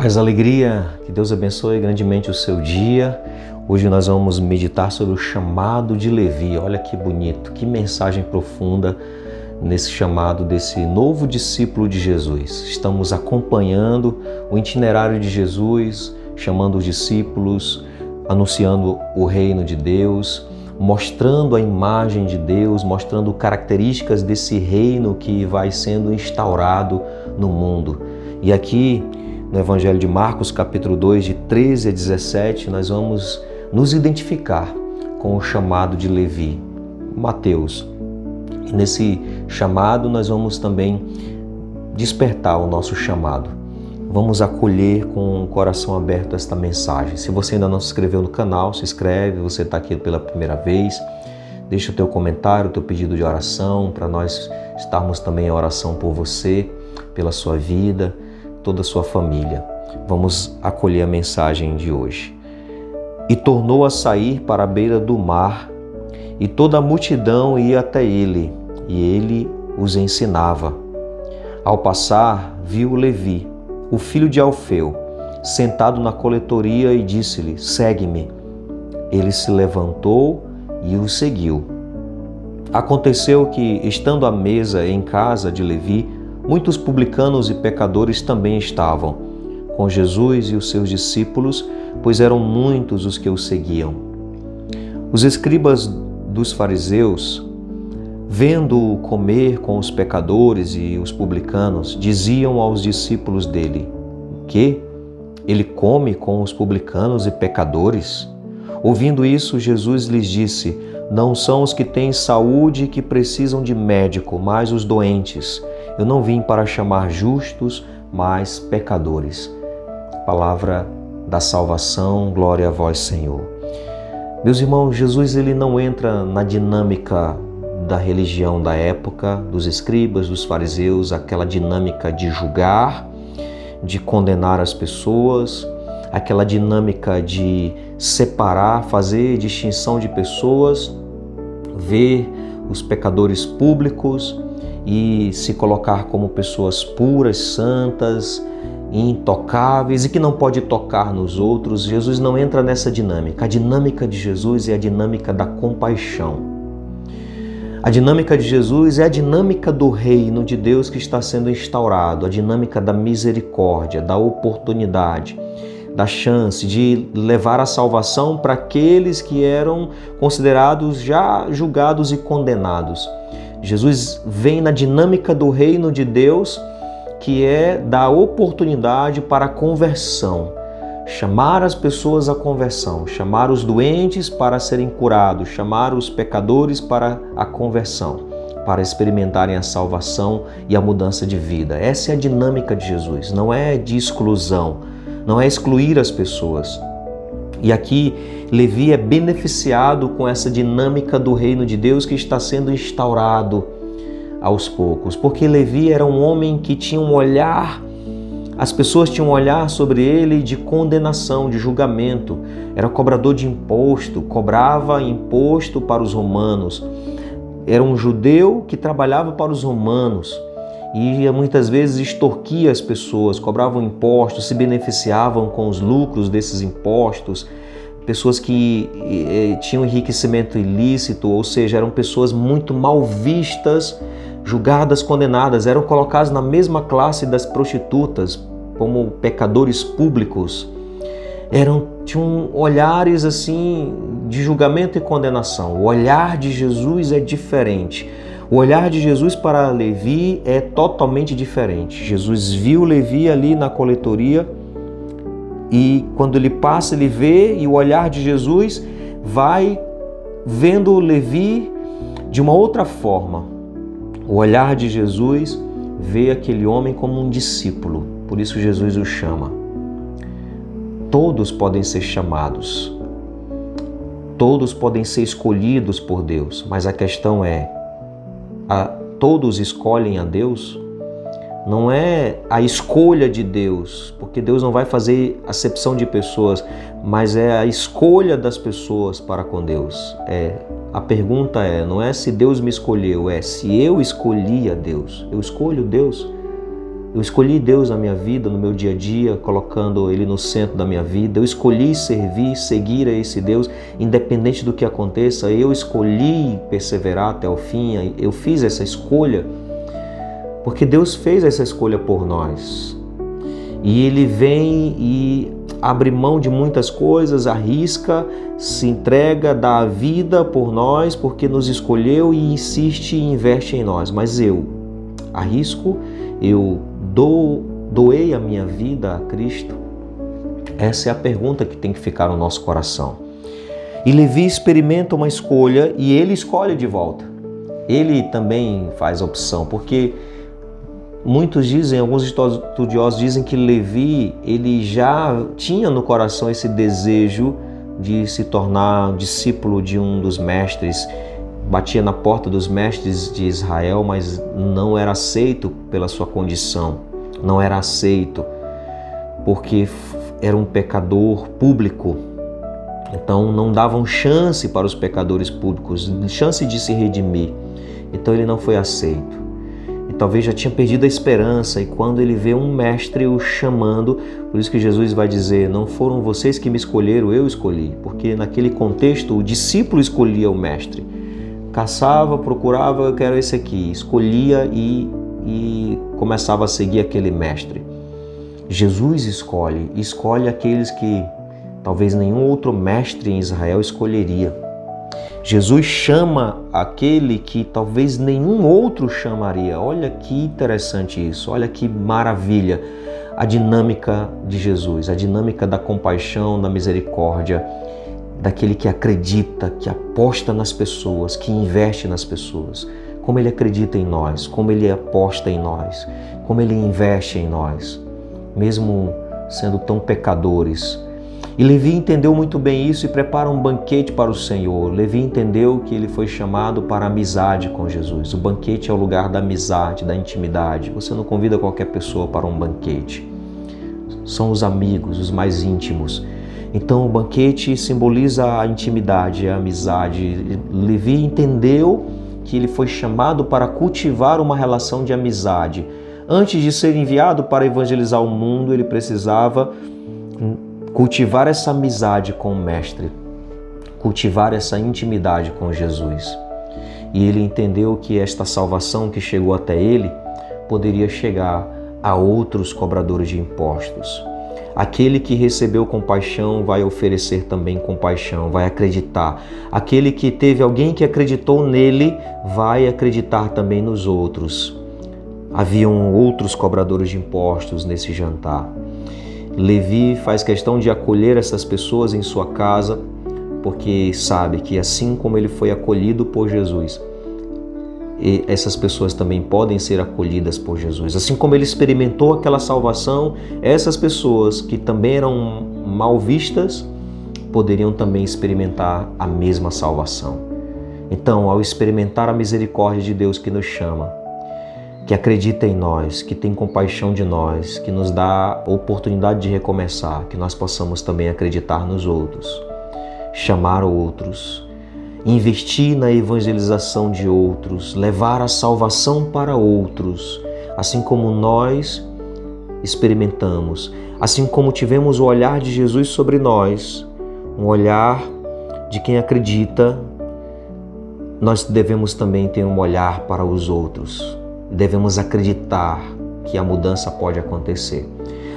Paz, alegria, que Deus abençoe grandemente o seu dia. Hoje nós vamos meditar sobre o chamado de Levi. Olha que bonito, que mensagem profunda nesse chamado desse novo discípulo de Jesus. Estamos acompanhando o itinerário de Jesus, chamando os discípulos, anunciando o reino de Deus, mostrando a imagem de Deus, mostrando características desse reino que vai sendo instaurado no mundo. E aqui no Evangelho de Marcos, capítulo 2, de 13 a 17, nós vamos nos identificar com o chamado de Levi, Mateus. E nesse chamado nós vamos também despertar o nosso chamado. Vamos acolher com o coração aberto esta mensagem. Se você ainda não se inscreveu no canal, se inscreve. Você está aqui pela primeira vez, deixa o teu comentário, o teu pedido de oração, para nós estarmos também em oração por você, pela sua vida, toda a sua família. Vamos acolher a mensagem de hoje. E tornou a sair para a beira do mar, e toda a multidão ia até ele, e ele os ensinava. Ao passar, viu Levi, o filho de Alfeu, sentado na coletoria, e disse-lhe: segue-me. Ele se levantou e o seguiu. Aconteceu que, estando à mesa em casa de Levi, muitos publicanos e pecadores também estavam com Jesus e os seus discípulos, pois eram muitos os que o seguiam. Os escribas dos fariseus, vendo-o comer com os pecadores e os publicanos, diziam aos discípulos dele: que ele come com os publicanos e pecadores? Ouvindo isso, Jesus lhes disse: não são os que têm saúde que precisam de médico, mas os doentes. Eu não vim para chamar justos, mas pecadores. Palavra da salvação, glória a vós, Senhor. Meus irmãos, Jesus ele não entra na dinâmica da religião da época, dos escribas, dos fariseus, aquela dinâmica de julgar, de condenar as pessoas, aquela dinâmica de separar, fazer distinção de pessoas, ver os pecadores públicos e se colocar como pessoas puras, santas, intocáveis e que não pode tocar nos outros. Jesus não entra nessa dinâmica. A dinâmica de Jesus é a dinâmica da compaixão. A dinâmica de Jesus é a dinâmica do reino de Deus que está sendo instaurado, a dinâmica da misericórdia, da oportunidade, da chance de levar a salvação para aqueles que eram considerados já julgados e condenados. Jesus vem na dinâmica do reino de Deus, que é da oportunidade para a conversão, chamar as pessoas à conversão, chamar os doentes para serem curados, chamar os pecadores para a conversão, para experimentarem a salvação e a mudança de vida. Essa é a dinâmica de Jesus, não é de exclusão, não é excluir as pessoas. E aqui Levi é beneficiado com essa dinâmica do reino de Deus que está sendo instaurado aos poucos, porque Levi era um homem que tinha um olhar, as pessoas tinham um olhar sobre ele de condenação, de julgamento. Era cobrador de imposto, cobrava imposto para os romanos. Era um judeu que trabalhava para os romanos e muitas vezes extorquia as pessoas, cobravam impostos, se beneficiavam com os lucros desses impostos. Pessoas que tinham enriquecimento ilícito, ou seja, eram pessoas muito mal vistas, julgadas, condenadas, eram colocadas na mesma classe das prostitutas, como pecadores públicos. Tinham olhares assim de julgamento e condenação. O olhar de Jesus é diferente. O olhar de Jesus para Levi é totalmente diferente. Jesus viu Levi ali na coletoria e quando ele passa, ele vê, e o olhar de Jesus vai vendo Levi de uma outra forma. O olhar de Jesus vê aquele homem como um discípulo, por isso Jesus o chama. Todos podem ser chamados, todos podem ser escolhidos por Deus, mas a questão é, todos escolhem a Deus? Não é a escolha de Deus, porque Deus não vai fazer acepção de pessoas, mas é a escolha das pessoas para com Deus. A pergunta não é se Deus me escolheu, é se eu escolhi a Deus. Eu escolho Deus. Eu escolhi Deus na minha vida, no meu dia a dia, colocando Ele no centro da minha vida. Eu escolhi servir, seguir a esse Deus, independente do que aconteça. Eu escolhi perseverar até o fim. Eu fiz essa escolha porque Deus fez essa escolha por nós. E Ele vem e abre mão de muitas coisas, arrisca, se entrega, dá a vida por nós, porque nos escolheu e insiste e investe em nós. Mas eu arrisco, eu doei a minha vida a Cristo? Essa é a pergunta que tem que ficar no nosso coração. E Levi experimenta uma escolha e ele escolhe de volta. Ele também faz a opção, porque muitos dizem, alguns estudiosos dizem que Levi, ele já tinha no coração esse desejo de se tornar discípulo de um dos mestres. Batia na porta dos mestres de Israel, mas não era aceito pela sua condição. Não era aceito porque era um pecador público. Então não davam chance para os pecadores públicos, chance de se redimir. Então ele não foi aceito. E talvez já tinha perdido a esperança, e quando ele vê um mestre o chamando, por isso que Jesus vai dizer, não foram vocês que me escolheram, eu escolhi. Porque naquele contexto o discípulo escolhia o mestre. Caçava, procurava, eu quero esse aqui. Escolhia e começava a seguir aquele mestre. Jesus escolhe aqueles que talvez nenhum outro mestre em Israel escolheria. Jesus chama aquele que talvez nenhum outro chamaria. Olha que interessante isso, olha que maravilha a dinâmica de Jesus, a dinâmica da compaixão, da misericórdia, daquele que acredita, que aposta nas pessoas, que investe nas pessoas. Como Ele acredita em nós, como Ele aposta em nós, como Ele investe em nós, mesmo sendo tão pecadores. E Levi entendeu muito bem isso e prepara um banquete para o Senhor. Levi entendeu que ele foi chamado para a amizade com Jesus. O banquete é o lugar da amizade, da intimidade. Você não convida qualquer pessoa para um banquete. São os amigos, os mais íntimos. Então o banquete simboliza a intimidade, a amizade. Levi entendeu que ele foi chamado para cultivar uma relação de amizade. Antes de ser enviado para evangelizar o mundo, ele precisava cultivar essa amizade com o Mestre, cultivar essa intimidade com Jesus. E ele entendeu que esta salvação que chegou até ele poderia chegar a outros cobradores de impostos. Aquele que recebeu compaixão vai oferecer também compaixão, vai acreditar. Aquele que teve alguém que acreditou nele vai acreditar também nos outros. Haviam outros cobradores de impostos nesse jantar. Levi faz questão de acolher essas pessoas em sua casa, porque sabe que assim como ele foi acolhido por Jesus, essas pessoas também podem ser acolhidas por Jesus. Assim como ele experimentou aquela salvação, essas pessoas que também eram mal vistas, poderiam também experimentar a mesma salvação. Então, ao experimentar a misericórdia de Deus que nos chama, que acredita em nós, que tem compaixão de nós, que nos dá a oportunidade de recomeçar, que nós possamos também acreditar nos outros, chamar outros, investir na evangelização de outros, levar a salvação para outros, assim como nós experimentamos, assim como tivemos o olhar de Jesus sobre nós, um olhar de quem acredita, nós devemos também ter um olhar para os outros. Devemos acreditar que a mudança pode acontecer.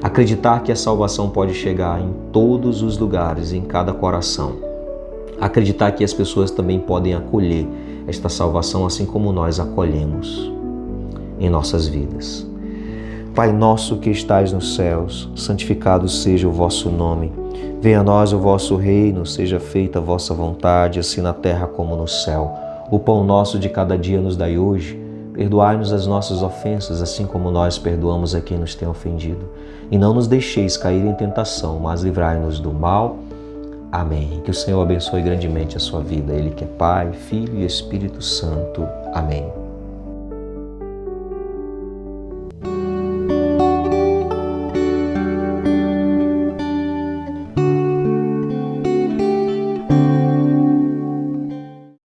Acreditar que a salvação pode chegar em todos os lugares, em cada coração. Acreditar que as pessoas também podem acolher esta salvação assim como nós acolhemos em nossas vidas. Pai nosso que estais nos céus, santificado seja o vosso nome. Venha a nós o vosso reino, seja feita a vossa vontade, assim na terra como no céu. O pão nosso de cada dia nos dai hoje. Perdoai-nos as nossas ofensas, assim como nós perdoamos a quem nos tem ofendido. E não nos deixeis cair em tentação, mas livrai-nos do mal. Amém. Que o Senhor abençoe grandemente a sua vida. Ele que é Pai, Filho e Espírito Santo. Amém.